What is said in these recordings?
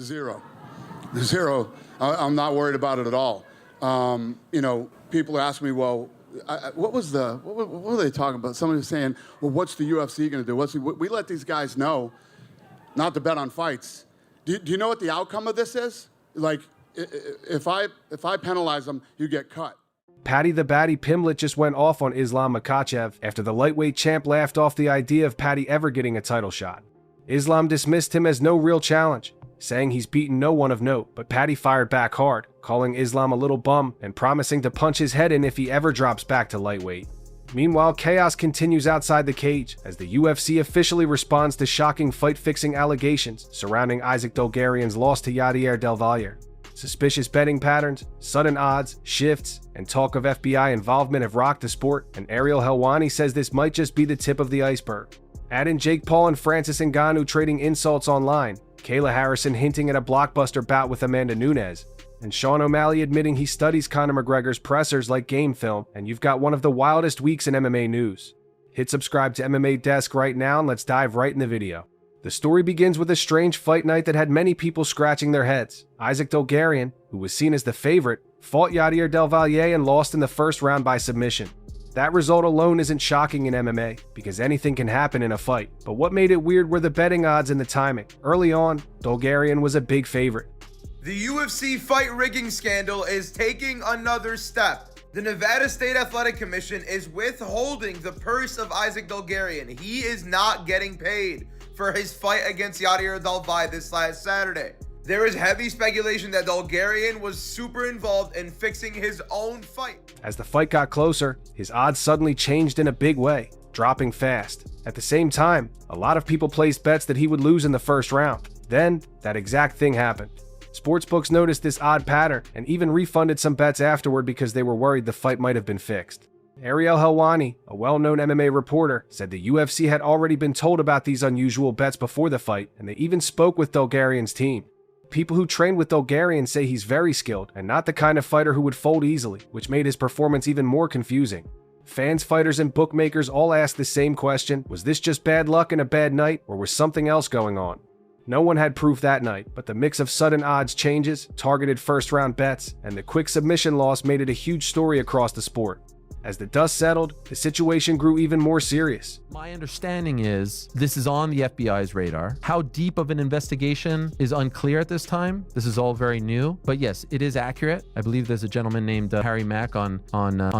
Zero. I'm not worried about it at all. People ask me, well, what were they talking about? Somebody was saying, well, what's the UFC going to do? We let these guys know not to bet on fights. Do you know what the outcome of this is? Like, if I penalize them, you get cut. Paddy Pimblett just went off on Islam Makhachev after the lightweight champ laughed off the idea of Paddy ever getting a title shot. Islam dismissed him as no real challenge, saying he's beaten no one of note, but Paddy fired back hard, calling Islam a little bum and promising to punch his head in if he ever drops back to lightweight. Meanwhile, chaos continues outside the cage as the UFC officially responds to shocking fight-fixing allegations surrounding Isaac Dulgarian's loss to Yadier Del Valle. Suspicious betting patterns, sudden odds, shifts, and talk of FBI involvement have rocked the sport, and Ariel Helwani says this might just be the tip of the iceberg. Add in Jake Paul and Francis Ngannou trading insults online, Kayla Harrison hinting at a blockbuster bout with Amanda Nunes, and Sean O'Malley admitting he studies Conor McGregor's pressers like game film, and you've got one of the wildest weeks in MMA news. Hit subscribe to MMA Desk right now and let's dive right in the video. The story begins with a strange fight night that had many people scratching their heads. Isaac Dulgarian, who was seen as the favorite, fought Yadier Del Valle and lost in the first round by submission. That result alone isn't shocking in MMA, because anything can happen in a fight. But what made it weird were the betting odds and the timing. Early on, Dulgarian was a big favorite. The UFC fight rigging scandal is taking another step. The Nevada State Athletic Commission is withholding the purse of Isaac Dulgarian. He is not getting paid for his fight against Yadier Del Valle this last Saturday. There is heavy speculation that Dulgarian was super involved in fixing his own fight. As the fight got closer, his odds suddenly changed in a big way, dropping fast. At the same time, a lot of people placed bets that he would lose in the first round. Then, that exact thing happened. Sportsbooks noticed this odd pattern and even refunded some bets afterward because they were worried the fight might have been fixed. Ariel Helwani, a well-known MMA reporter, said the UFC had already been told about these unusual bets before the fight, and they even spoke with Dulgarian's team. People who trained with Dulgarian say he's very skilled and not the kind of fighter who would fold easily, which made his performance even more confusing. Fans, fighters, and bookmakers all asked the same question: was this just bad luck and a bad night, or was something else going on? No one had proof that night, but the mix of sudden odds changes, targeted first-round bets, and the quick submission loss made it a huge story across the sport. As the dust settled, the situation grew even more serious. My understanding is this is on the FBI's radar. How deep of an investigation is unclear at this time. This is all very new, but yes, it is accurate. I believe there's a gentleman named Harry Mack on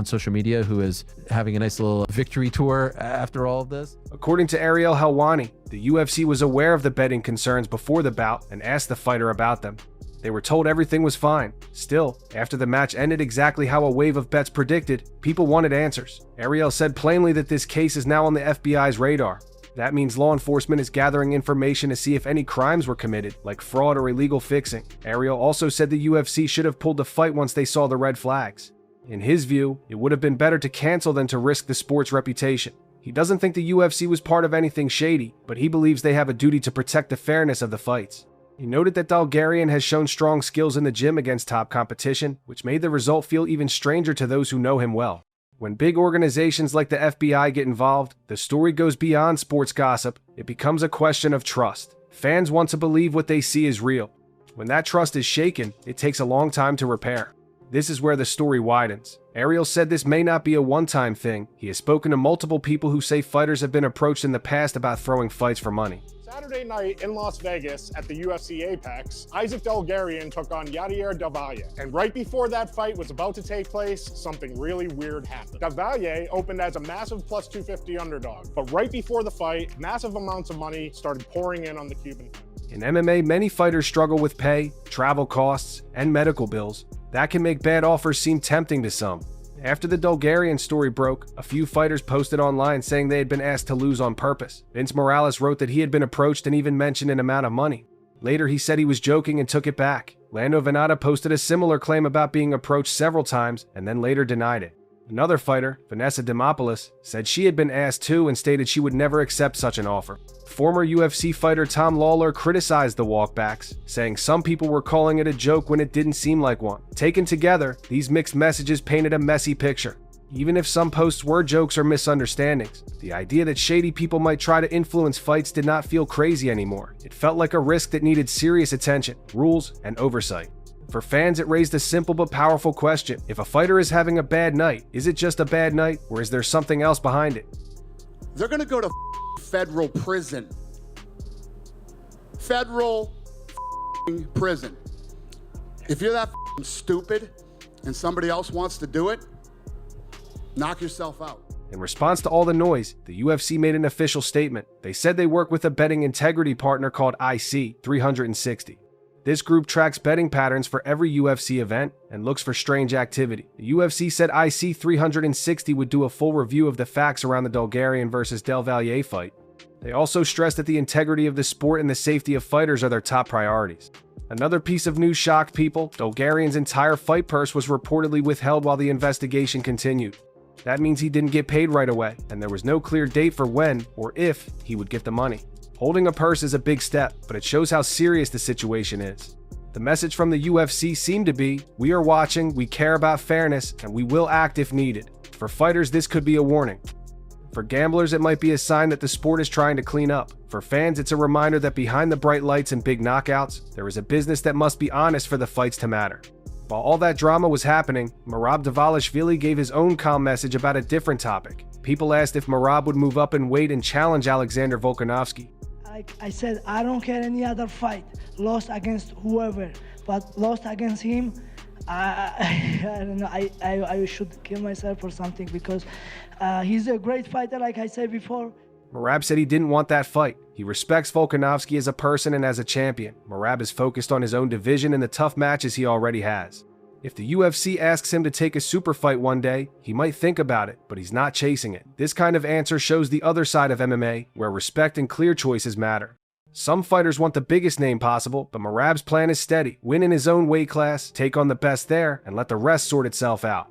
social media who is having a nice little victory tour after all of this. According to Ariel Helwani, the UFC was aware of the betting concerns before the bout and asked the fighter about them. They were told everything was fine. Still, after the match ended exactly how a wave of bets predicted, people wanted answers. Ariel said plainly that this case is now on the FBI's radar. That means law enforcement is gathering information to see if any crimes were committed, like fraud or illegal fixing. Ariel also said the UFC should have pulled the fight once they saw the red flags. In his view, it would have been better to cancel than to risk the sport's reputation. He doesn't think the UFC was part of anything shady, but he believes they have a duty to protect the fairness of the fights. He noted that Dulgarian has shown strong skills in the gym against top competition, which made the result feel even stranger to those who know him well. When big organizations like the FBI get involved, the story goes beyond sports gossip. It becomes a question of trust. Fans want to believe what they see is real. When that trust is shaken, it takes a long time to repair. This is where the story widens. Ariel said this may not be a one-time thing. He has spoken to multiple people who say fighters have been approached in the past about throwing fights for money. Saturday night in Las Vegas at the UFC Apex, Isaac Dulgarian took on Yadier Del Valle. And right before that fight was about to take place, something really weird happened. Del Valle opened as a massive plus 250 underdog, but right before the fight, massive amounts of money started pouring in on the Cuban. In MMA, many fighters struggle with pay, travel costs, and medical bills. That can make bad offers seem tempting to some. After the Dulgarian story broke, a few fighters posted online saying they had been asked to lose on purpose. Vince Morales wrote that he had been approached and even mentioned an amount of money. Later, he said he was joking and took it back. Lando Venata posted a similar claim about being approached several times and then later denied it. Another fighter, Vanessa Demopoulos, said she had been asked too and stated she would never accept such an offer. Former UFC fighter Tom Lawler criticized the walkbacks, saying some people were calling it a joke when it didn't seem like one. Taken together, these mixed messages painted a messy picture. Even if some posts were jokes or misunderstandings, the idea that shady people might try to influence fights did not feel crazy anymore. It felt like a risk that needed serious attention, rules, and oversight. For fans, it raised a simple but powerful question. If a fighter is having a bad night, is it just a bad night, or is there something else behind it? They're going to go to federal prison. Federal prison. If you're that stupid and somebody else wants to do it, knock yourself out. In response to all the noise, the UFC made an official statement. They said they work with a betting integrity partner called IC 360. This group tracks betting patterns for every UFC event and looks for strange activity. The UFC said IC 360 would do a full review of the facts around the Dolgarian versus Delvalier fight. They also stressed that the integrity of the sport and the safety of fighters are their top priorities. Another piece of news shocked people. Dolgarian's entire fight purse was reportedly withheld while the investigation continued. That means he didn't get paid right away, and there was no clear date for when or if he would get the money. Holding a purse is a big step, but it shows how serious the situation is. The message from the UFC seemed to be, we are watching, we care about fairness, and we will act if needed. For fighters, this could be a warning. For gamblers, it might be a sign that the sport is trying to clean up. For fans, it's a reminder that behind the bright lights and big knockouts, there is a business that must be honest for the fights to matter. While all that drama was happening, Merab Dvalishvili gave his own calm message about a different topic. People asked if Merab would move up in weight and challenge Alexander Volkanovski. I said, I don't care any other fight, lost against whoever, but lost against him, I don't know, I should kill myself or something, because he's a great fighter, like I said before. Merab said he didn't want that fight. He respects Volkanovski as a person and as a champion. Merab is focused on his own division and the tough matches he already has. If the UFC asks him to take a super fight one day, he might think about it, but he's not chasing it. This kind of answer shows the other side of MMA, where respect and clear choices matter. Some fighters want the biggest name possible, but Merab's plan is steady. Win in his own weight class, take on the best there, and let the rest sort itself out.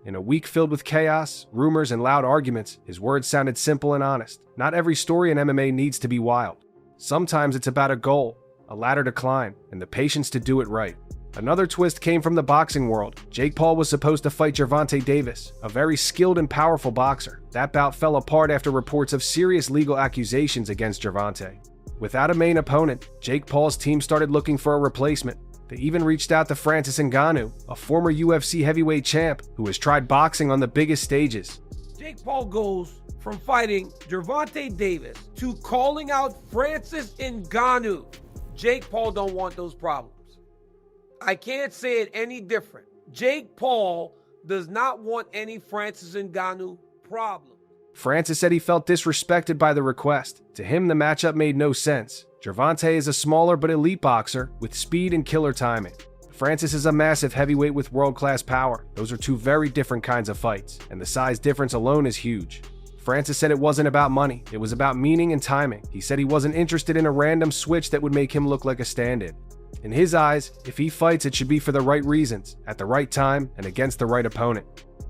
In a week filled with chaos, rumors, and loud arguments, his words sounded simple and honest. Not every story in MMA needs to be wild. Sometimes it's about a goal, a ladder to climb, and the patience to do it right. Another twist came from the boxing world. Jake Paul was supposed to fight Gervonta Davis, a very skilled and powerful boxer. That bout fell apart after reports of serious legal accusations against Gervonta. Without a main opponent, Jake Paul's team started looking for a replacement. They even reached out to Francis Ngannou, a former UFC heavyweight champ who has tried boxing on the biggest stages. Jake Paul goes from fighting Gervonta Davis to calling out Francis Ngannou. Jake Paul don't want those problems. I can't say it any different. Jake Paul does not want any Francis Ngannou problems. Francis said he felt disrespected by the request. To him, the matchup made no sense. Gervonta is a smaller but elite boxer with speed and killer timing. Francis is a massive heavyweight with world-class power. Those are two very different kinds of fights, and the size difference alone is huge. Francis said it wasn't about money, it was about meaning and timing. He said he wasn't interested in a random switch that would make him look like a stand-in. In his eyes, if he fights, it should be for the right reasons, at the right time, and against the right opponent.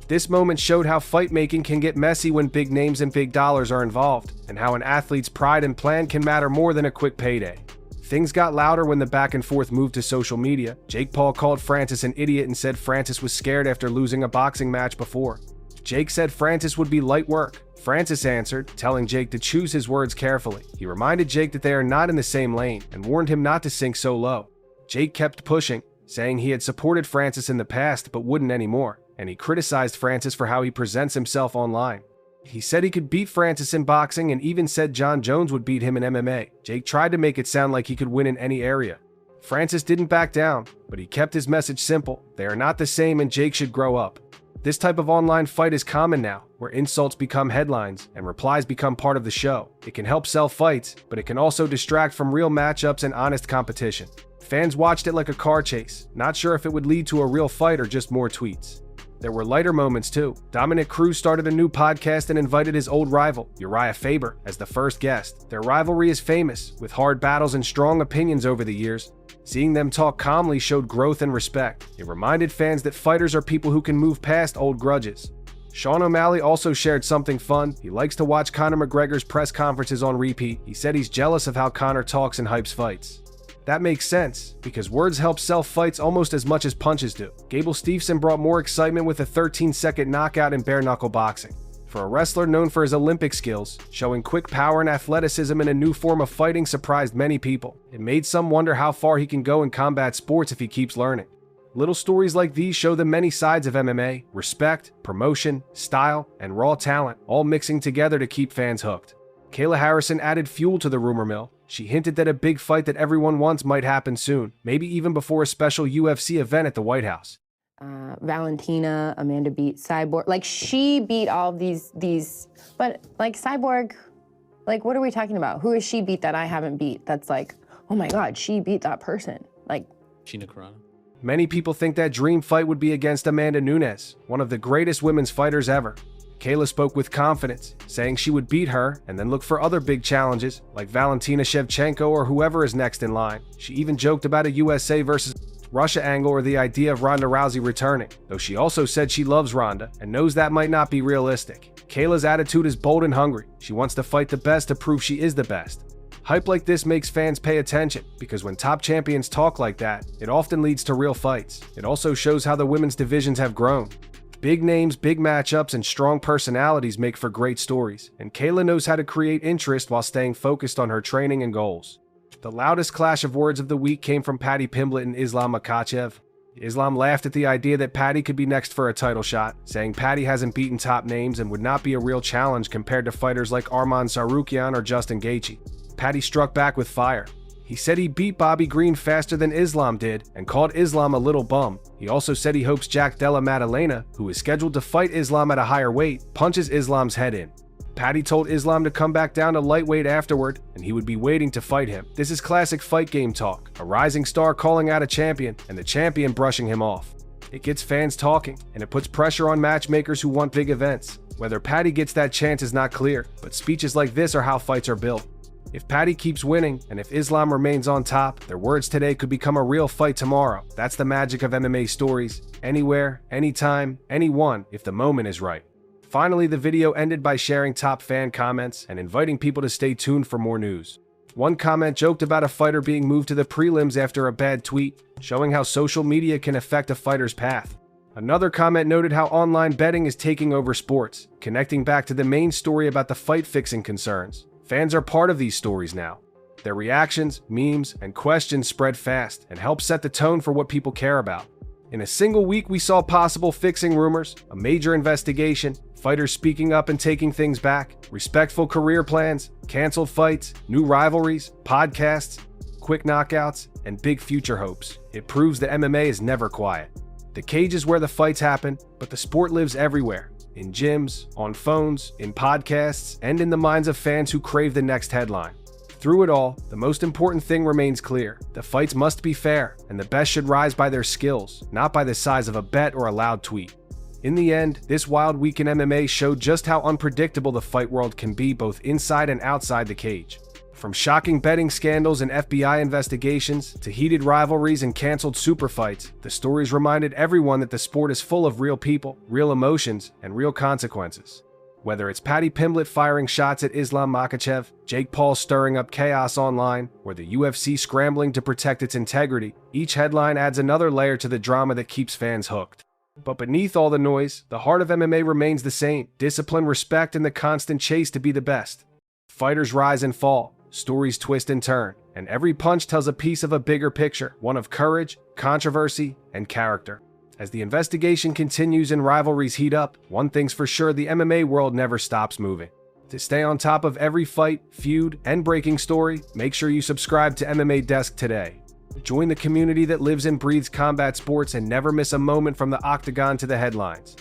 This moment showed how fight making can get messy when big names and big dollars are involved, and how an athlete's pride and plan can matter more than a quick payday. Things got louder when the back and forth moved to social media. Jake Paul called Francis an idiot and said Francis was scared after losing a boxing match before. Jake said Francis would be light work. Francis answered, telling Jake to choose his words carefully. He reminded Jake that they are not in the same lane and warned him not to sink so low. Jake kept pushing, saying he had supported Francis in the past but wouldn't anymore, and he criticized Francis for how he presents himself online. He said he could beat Francis in boxing and even said John Jones would beat him in MMA. Jake tried to make it sound like he could win in any area. Francis didn't back down, but he kept his message simple. They are not the same and Jake should grow up. This type of online fight is common now, where insults become headlines and replies become part of the show. It can help sell fights, but it can also distract from real matchups and honest competition. Fans watched it like a car chase, not sure if it would lead to a real fight or just more tweets. There were lighter moments too. Dominic Cruz started a new podcast and invited his old rival, Uriah Faber, as the first guest. Their rivalry is famous, with hard battles and strong opinions over the years. Seeing them talk calmly showed growth and respect. It reminded fans that fighters are people who can move past old grudges. Sean O'Malley also shared something fun. He likes to watch Conor McGregor's press conferences on repeat. He said he's jealous of how Conor talks and hypes fights. That makes sense, because words help sell fights almost as much as punches do. Gable Steveson brought more excitement with a 13-second knockout in bare-knuckle boxing. For a wrestler known for his Olympic skills, showing quick power and athleticism in a new form of fighting surprised many people. It made some wonder how far he can go in combat sports if he keeps learning. Little stories like these show the many sides of MMA: respect, promotion, style, and raw talent, all mixing together to keep fans hooked. Kayla Harrison added fuel to the rumor mill. She hinted that a big fight that everyone wants might happen soon, maybe even before a special UFC event at the White House. Valentina, Amanda beat Cyborg. Like, she beat all of these, but like Cyborg, like, what are we talking about? Who has she beat that I haven't beat? That's like, oh my God, she beat that person. Like, Gina Carano. Many people think that dream fight would be against Amanda Nunes, one of the greatest women's fighters ever. Kayla spoke with confidence, saying she would beat her and then look for other big challenges like Valentina Shevchenko or whoever is next in line. She even joked about a USA versus Russia angle or the idea of Ronda Rousey returning, though she also said she loves Ronda and knows that might not be realistic. Kayla's attitude is bold and hungry. She wants to fight the best to prove she is the best. Hype like this makes fans pay attention, because when top champions talk like that, it often leads to real fights. It also shows how the women's divisions have grown. Big names, big matchups, and strong personalities make for great stories, and Kayla knows how to create interest while staying focused on her training and goals. The loudest clash of words of the week came from Paddy Pimblett and Islam Makhachev. Islam laughed at the idea that Paddy could be next for a title shot, saying Paddy hasn't beaten top names and would not be a real challenge compared to fighters like Arman Tsarukyan or Justin Gaethje. Paddy struck back with fire. He said he beat Bobby Green faster than Islam did and called Islam a little bum. He also said he hopes Jack Della Maddalena, who is scheduled to fight Islam at a higher weight, punches Islam's head in. Paddy told Islam to come back down to lightweight afterward, and he would be waiting to fight him. This is classic fight game talk, a rising star calling out a champion, and the champion brushing him off. It gets fans talking, and it puts pressure on matchmakers who want big events. Whether Paddy gets that chance is not clear, but speeches like this are how fights are built. If Paddy keeps winning, and if Islam remains on top, their words today could become a real fight tomorrow. That's the magic of MMA stories. Anywhere, anytime, anyone, if the moment is right. Finally, the video ended by sharing top fan comments and inviting people to stay tuned for more news. One comment joked about a fighter being moved to the prelims after a bad tweet, showing how social media can affect a fighter's path. Another comment noted how online betting is taking over sports, connecting back to the main story about the fight-fixing concerns. Fans are part of these stories now. Their reactions, memes, and questions spread fast and help set the tone for what people care about. In a single week, we saw possible fixing rumors, a major investigation, fighters speaking up and taking things back, respectful career plans, canceled fights, new rivalries, podcasts, quick knockouts, and big future hopes. It proves that MMA is never quiet. The cage is where the fights happen, but the sport lives everywhere. In gyms, on phones, in podcasts, and in the minds of fans who crave the next headline. Through it all, the most important thing remains clear. The fights must be fair, and the best should rise by their skills, not by the size of a bet or a loud tweet. In the end, this wild week in MMA showed just how unpredictable the fight world can be both inside and outside the cage. From shocking betting scandals and FBI investigations to heated rivalries and canceled super fights, the stories reminded everyone that the sport is full of real people, real emotions, and real consequences. Whether it's Paddy Pimblett firing shots at Islam Makhachev, Jake Paul stirring up chaos online, or the UFC scrambling to protect its integrity, each headline adds another layer to the drama that keeps fans hooked. But beneath all the noise, the heart of MMA remains the same: discipline, respect, and the constant chase to be the best. Fighters rise and fall. Stories twist and turn, and every punch tells a piece of a bigger picture, one of courage, controversy, and character. As the investigation continues and rivalries heat up, one thing's for sure: the MMA world never stops moving. To stay on top of every fight, feud, and breaking story, make sure you subscribe to MMA Desk today. Join the community that lives and breathes combat sports and never miss a moment from the octagon to the headlines.